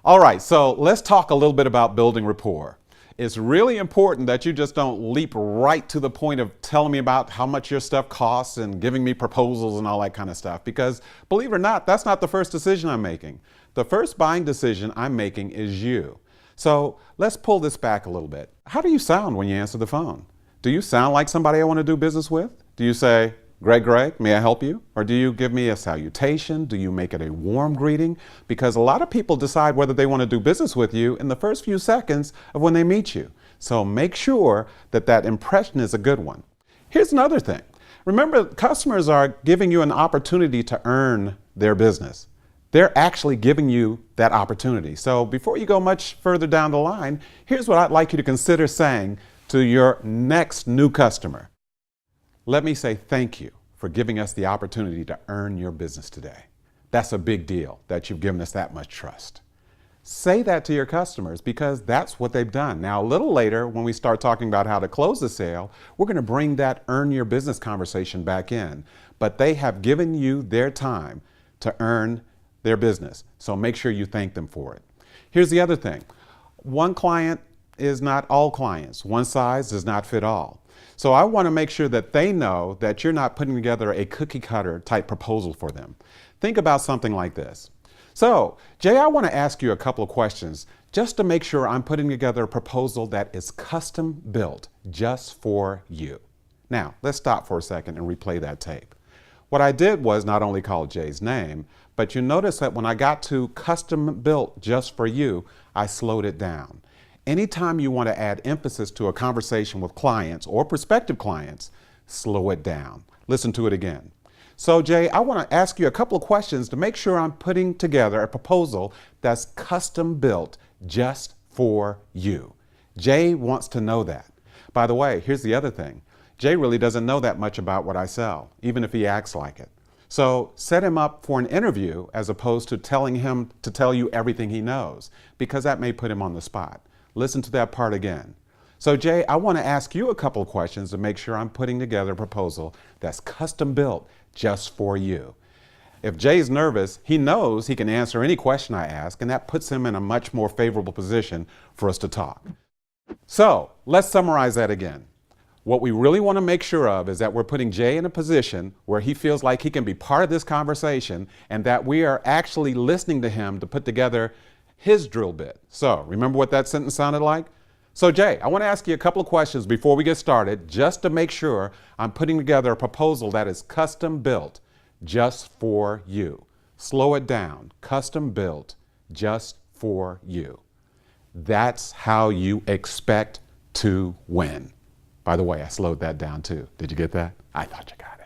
All right, so let's talk a little bit about building rapport. It's really important that you just don't leap right to the point of telling me about how much your stuff costs and giving me proposals and all that kind of stuff, because believe it or not, that's not the first decision I'm making. The first buying decision I'm making is you. So let's pull this back a little bit. How do you sound when you answer the phone? Do you sound like somebody I want to do business with? Do you say, Greg, may I help you? Or do you give me a salutation? Do you make it a warm greeting? Because a lot of people decide whether they want to do business with you in the first few seconds of when they meet you. So make sure that that impression is a good one. Here's another thing. Remember, customers are giving you an opportunity to earn their business. They're actually giving you that opportunity. So before you go much further down the line, here's what I'd like you to consider saying to your next new customer. Let me say thank you for giving us the opportunity to earn your business today. That's a big deal that you've given us that much trust. Say that to your customers because that's what they've done. Now, a little later, when we start talking about how to close the sale, we're going to bring that earn your business conversation back in. But they have given you their time to earn their business. So make sure you thank them for it. Here's the other thing. One client is not all clients. One size does not fit all. So I want to make sure that they know that you're not putting together a cookie cutter type proposal for them. Think about something like this. So, Jay, I want to ask you a couple of questions just to make sure I'm putting together a proposal that is custom built just for you. Now, let's stop for a second and replay that tape. What I did was not only call Jay's name, but you notice that when I got to custom built just for you, I slowed it down. Anytime you want to add emphasis to a conversation with clients or prospective clients, slow it down. Listen to it again. So Jay, I want to ask you a couple of questions to make sure I'm putting together a proposal that's custom built just for you. Jay wants to know that. By the way, here's the other thing. Jay really doesn't know that much about what I sell, even if he acts like it. So set him up for an interview as opposed to telling him to tell you everything he knows, because that may put him on the spot. Listen to that part again. So Jay, I want to ask you a couple of questions to make sure I'm putting together a proposal that's custom built just for you. If Jay's nervous, he knows he can answer any question I ask, and that puts him in a much more favorable position for us to talk. So let's summarize that again. What we really want to make sure of is that we're putting Jay in a position where he feels like he can be part of this conversation and that we are actually listening to him to put together his drill bit. So remember what that sentence sounded like? So Jay, I want to ask you a couple of questions before we get started, just to make sure I'm putting together a proposal that is custom built just for you. Slow it down. Custom built just for you. That's how you expect to win. By the way, I slowed that down too. Did you get that? I thought you got it.